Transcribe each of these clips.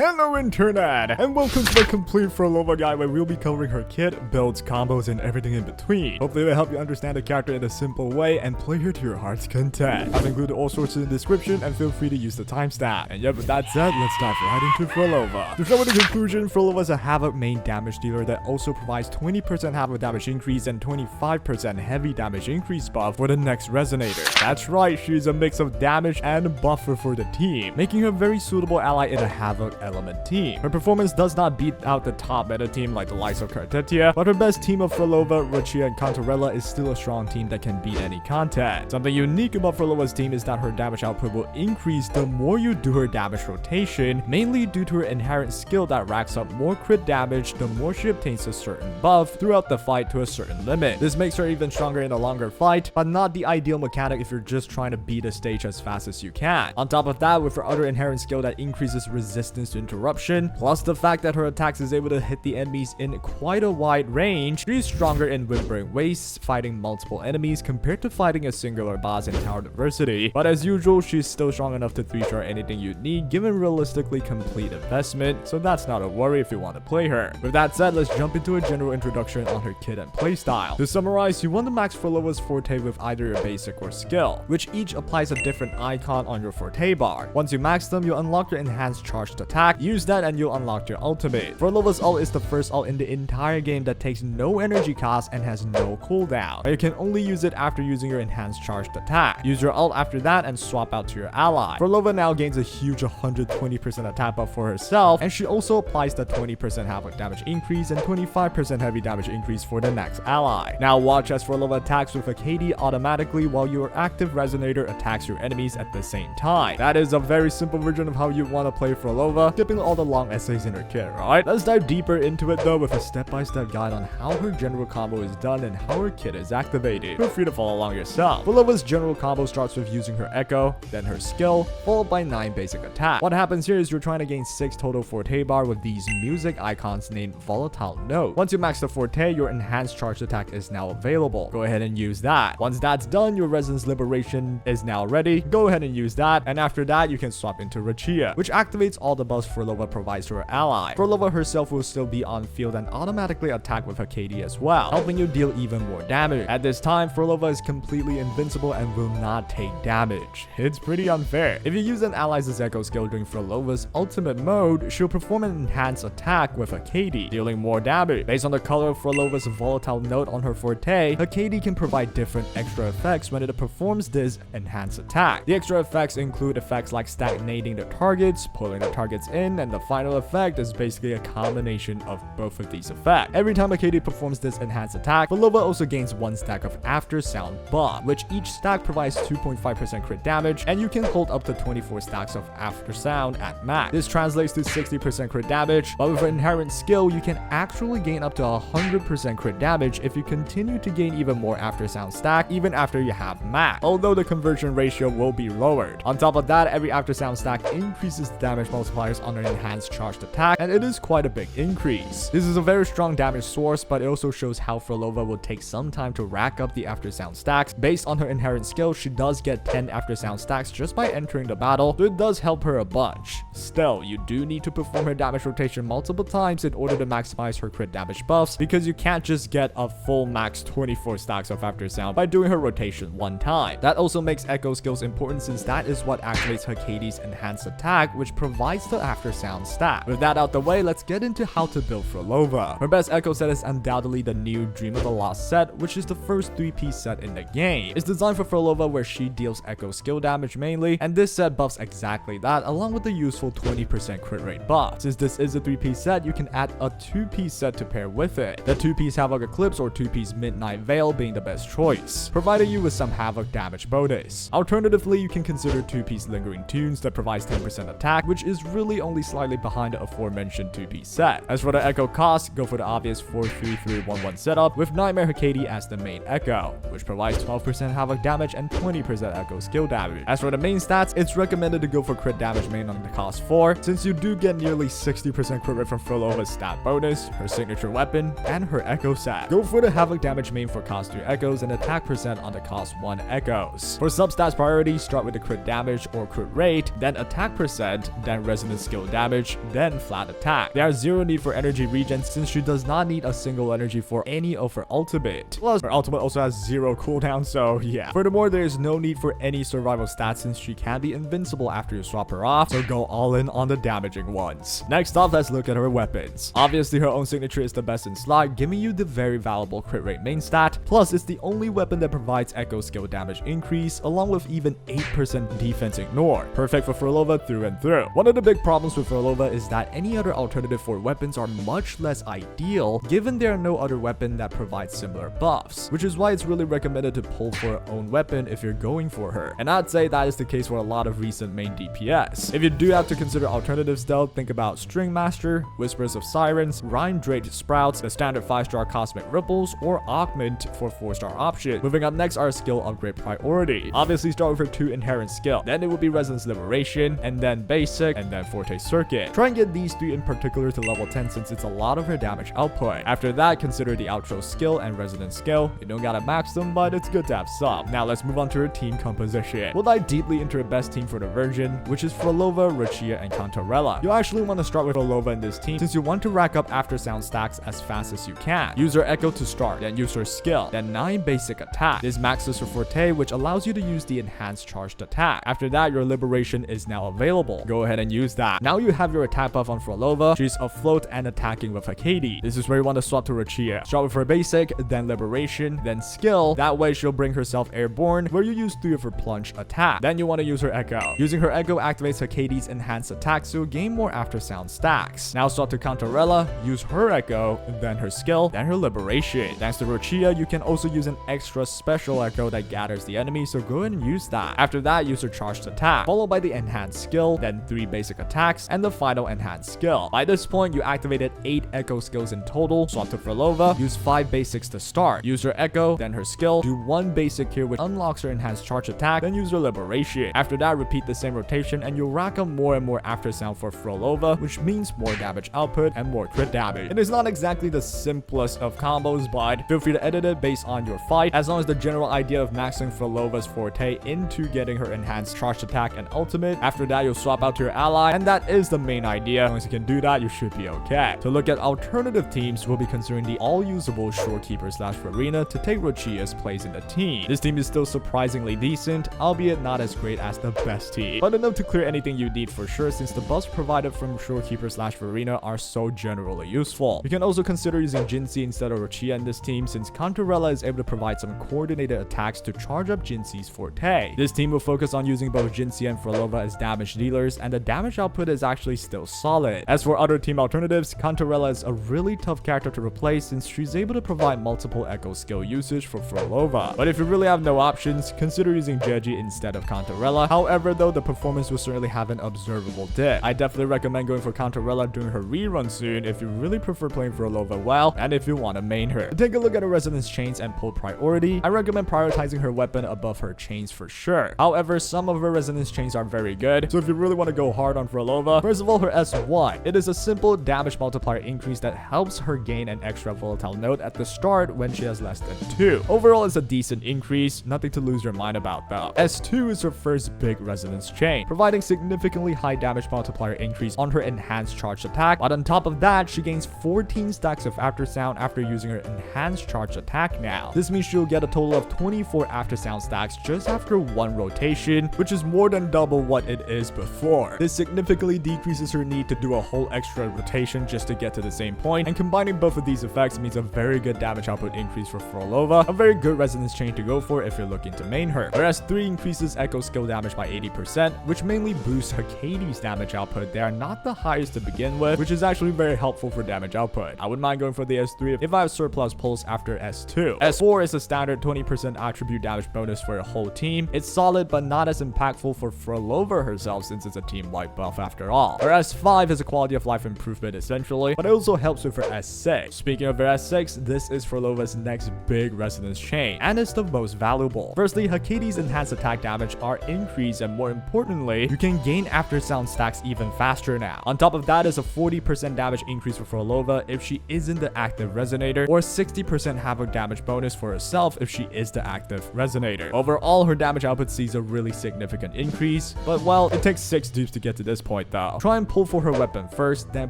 Hello internet, and welcome to the complete Phrolova guide where we'll be covering her kit, builds, combos, and everything in between. Hopefully it will help you understand the character in a simple way and play her to your heart's content. I've included all sources in the description and feel free to use the timestamp. And yep, with that said, let's dive right into Phrolova. To start with the conclusion, Phrolova is a Havoc main damage dealer that also provides 20% Havoc damage increase and 25% heavy damage increase buff for the next Resonator. That's right, she's a mix of damage and buffer for the team, making her a very suitable ally in a Havoc element team. Her performance does not beat out the top meta team like the likes of Kartetia, but her best team of Phrolova, Rachia, and Cantarella is still a strong team that can beat any content. Something unique about Phrolova's team is that her damage output will increase the more you do her damage rotation, mainly due to her inherent skill that racks up more crit damage the more she obtains a certain buff throughout the fight to a certain limit. This makes her even stronger in a longer fight, but not the ideal mechanic if you're just trying to beat a stage as fast as you can. On top of that, with her other inherent skill that increases resistance to interruption, plus the fact that her attacks is able to hit the enemies in quite a wide range, she's stronger in Wuthering waves, fighting multiple enemies compared to fighting a singular boss in Tower Diversity. But as usual, she's still strong enough to 3-star anything you need given realistically complete investment, so that's not a worry if you want to play her. With that said, let's jump into a general introduction on her kit and playstyle. To summarize, you want to max Phrolova's forte with either your basic or skill, which each applies a different icon on your forte bar. Once you max them, you'll unlock your enhanced charged attack. Use that and you'll unlock your ultimate. Phrolova's ult is the first ult in the entire game that takes no energy cost and has no cooldown, but you can only use it after using your enhanced charged attack. Use your ult after that and swap out to your ally. Phrolova now gains a huge 120% attack buff for herself, and she also applies the 20% Havoc damage increase and 25% heavy damage increase for the next ally. Now watch as Phrolova attacks with a KD automatically while your active Resonator attacks your enemies at the same time. That is a very simple version of how you want to play Phrolova, skipping all the long essays in her kit, right? Let's dive deeper into it though with a step-by-step guide on how her general combo is done and how her kit is activated. Feel free to follow along yourself. Phrolova's general combo starts with using her Echo, then her skill, followed by 9 basic attacks. What happens here is you're trying to gain 6 total forte bar with these music icons named volatile note. Once you max the forte, your enhanced charged attack is now available. Go ahead and use that. Once that's done, your Resonance Liberation is now ready. Go ahead and use that, and after that you can swap into Rachia, which activates all the buffs Phrolova provides to her ally. Phrolova herself will still be on field and automatically attack with her KD as well, helping you deal even more damage. At this time, Phrolova is completely invincible and will not take damage. It's pretty unfair. If you use an ally's Echo skill during Phrolova's ultimate mode, she'll perform an enhanced attack with a KD, dealing more damage. Based on the color of Phrolova's volatile note on her forte, her KD can provide different extra effects when it performs this enhanced attack. The extra effects include effects like stagnating the targets, pulling the targets in, and the final effect is basically a combination of both of these effects. Every time a KD performs this enhanced attack, Phrolova also gains 1 stack of After Sound buff, which each stack provides 2.5% crit damage, and you can hold up to 24 stacks of After Sound at max. This translates to 60% crit damage, but with an inherent skill, you can actually gain up to 100% crit damage if you continue to gain even more After Sound stack even after you have max, although the conversion ratio will be lowered. On top of that, every After Sound stack increases the damage multipliers on an enhanced charged attack, and it is quite a big increase. This is a very strong damage source, but it also shows how Phrolova will take some time to rack up the After Sound stacks. Based on her inherent skill, she does get 10 After Sound stacks just by entering the battle, so it does help her a bunch. Still, you do need to perform her damage rotation multiple times in order to maximize her crit damage buffs, because you can't just get a full max 24 stacks of After Sound by doing her rotation one time. That also makes Echo skills important since that is what activates her KD's enhanced attack, which provides the After Sound stack. With that out the way, let's get into how to build Phrolova. Her best Echo set is undoubtedly the new Dream of the Lost set, which is the first 3-piece set in the game. It's designed for Phrolova where she deals Echo skill damage mainly, and this set buffs exactly that along with the useful 20% crit rate buff. Since this is a 3-piece set, you can add a 2-piece set to pair with it. The 2-piece Havoc Eclipse or 2-piece Midnight Veil being the best choice, providing you with some Havoc damage bonus. Alternatively, you can consider 2-piece Lingering Tunes that provides 10% attack, which is really only slightly behind the aforementioned 2-piece set. As for the Echo cost, go for the obvious 4-3-3-1-1 setup with Nightmare Hakati as the main Echo, which provides 12% Havoc damage and 20% Echo skill damage. As for the main stats, it's recommended to go for crit damage main on the cost 4, since you do get nearly 60% crit rate from Phrolova's stat bonus, her signature weapon, and her Echo set. Go for the Havoc damage main for cost 2 Echoes and attack percent on the cost 1 Echoes. For substats priority, start with the crit damage or crit rate, then attack percent, then resonance skill damage, then flat attack. There is zero need for energy regen since she does not need a single energy for any of her ultimate. Plus, her ultimate also has zero cooldown, so yeah. Furthermore, there is no need for any survival stats since she can be invincible after you swap her off, so go all in on the damaging ones. Next off, let's look at her weapons. Obviously, her own signature is the best in slot, giving you the very valuable crit rate main stat. Plus, it's the only weapon that provides echo skill damage increase, along with even 8% defense ignore. Perfect for Phrolova through and through. One of the big problems with Phrolova is that any other alternative for weapons are much less ideal, given there are no other weapon that provides similar buffs, which is why it's really recommended to pull for her own weapon if you're going for her. And I'd say that is the case for a lot of recent main DPS. If you do have to consider alternatives though, think about String Master, Whispers of Sirens, Rhyme Draped Sprouts, the standard 5-star Cosmic Ripples, or Augment for 4-star option. Moving up next are skill upgrade priority. Obviously start with her 2 inherent skill, then it will be Resonance Liberation, and then Basic, and then Forte Circuit. Try and get these 3 in particular to level 10 since it's a lot of her damage output. After that, consider the outro skill and resonance skill. You don't gotta max them, but it's good to have some. Now let's move on to her team composition. We'll dive deeply into her best team for the version, which is Phrolova, Rachia, and Cantarella. You actually want to start with Phrolova in this team since you want to rack up after sound stacks as fast as you can. Use her Echo to start, then use her skill, then 9 basic attack. This maxes her Forte, which allows you to use the enhanced charged attack. After that, your Liberation is now available. Go ahead and use that. Now you have your attack buff on Phrolova. She's afloat and attacking with Hakedi. This is where you want to swap to Rachia. Start with her basic, then Liberation, then skill. That way she'll bring herself airborne, where you use 3 of her plunge attack. Then you want to use her Echo. Using her Echo activates Hakedi's enhanced attack, so gain more after sound stacks. Now swap to Cantarella, use her Echo, then her skill, then her Liberation. Thanks to Rachia, you can also use an extra special Echo that gathers the enemy, so go ahead and use that. After that, use her charged attack, followed by the enhanced skill, then 3 basic attacks, and the final enhanced skill. By this point, you activated 8 Echo skills in total. Swap to Phrolova, use 5 basics to start. Use her Echo, then her skill, do 1 basic here which unlocks her enhanced charge attack, then use her Liberation. After that, repeat the same rotation and you'll rack up more and more after sound for Phrolova, which means more damage output and more crit damage. It is not exactly the simplest of combos, but feel free to edit it based on your fight, as long as the general idea of maxing Phrolova's Forte into getting her enhanced charge attack and ultimate. After that, you'll swap out to your ally, and that is the main idea. As long as you can do that, you should be okay. To look at alternative teams, we'll be considering the all-usable Shorekeeper / Farina to take Rachia's place in the team. This team is still surprisingly decent, albeit not as great as the best team, but enough to clear anything you need for sure since the buffs provided from Shorekeeper / Farina are so generally useful. You can also consider using Jinxie instead of Rachia in this team since Cantarella is able to provide some coordinated attacks to charge up Jinxie's Forte. This team will focus on using both Jinxie and Phrolova as damage dealers, and the damage output is actually still solid. As for other team alternatives, Cantarella is a really tough character to replace since she's able to provide multiple Echo skill usage for Phrolova. But if you really have no options, consider using Jeji instead of Cantarella. However though, the performance will certainly have an observable dip. I definitely recommend going for Cantarella during her rerun soon if you really prefer playing Phrolova well, and if you want to main her. To take a look at her resonance chains and pull priority, I recommend prioritizing her weapon above her chains for sure. However, some of her resonance chains are very good, so if you really want to go hard on Phrolova, first of all, her S1. It is a simple damage multiplier increase that helps her gain an extra volatile node at the start when she has less than 2. Overall, it's a decent increase, nothing to lose your mind about though. S2 is her first big resonance chain, providing significantly high damage multiplier increase on her enhanced charged attack, but on top of that, she gains 14 stacks of after sound after using her enhanced charged attack now. This means she'll get a total of 24 after sound stacks just after 1 rotation, which is more than double what it is before. This significantly decreases her need to do a whole extra rotation just to get to the same point, and combining both of these effects means a very good damage output increase for Phrolova, a very good resonance chain to go for if you're looking to main her. Whereas 3 increases Echo skill damage by 80%, which mainly boosts Hakedi's damage output. They are not the highest to begin with, which is actually very helpful for damage output. I wouldn't mind going for the S3 if I have surplus pulse after S2. S4 is a standard 20% attribute damage bonus for a whole team. It's solid but not as impactful for Phrolova herself since it's a team-wide buff after all. Her S5 is a quality of life improvement essentially, but it also helps with her S6. Speaking of her S6, this is Phrolova's next big resonance chain, and it's the most valuable. Firstly, Hakedi's enhanced attack damage are increased, and more importantly, you can gain after sound stacks even faster now. On top of that is a 40% damage increase for Phrolova if she isn't the active resonator, or 60% havoc damage bonus for herself if she is the active resonator. Overall, her damage output sees a really significant increase, but well, it takes 6 dupes to get to this point though. Try and pull for her weapon first, then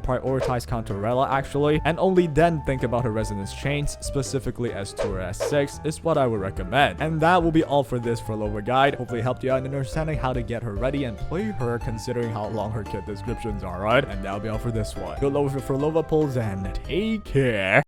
prioritize Counterella actually, and only then think about her resonance chains, specifically S2 or S6 is what I would recommend. And that will be all for this Phrolova guide. Hopefully it helped you out in understanding how to get her ready and play her considering how long her kit descriptions are, right? And that'll be all for this one. Good luck with your Phrolova pulls and take care.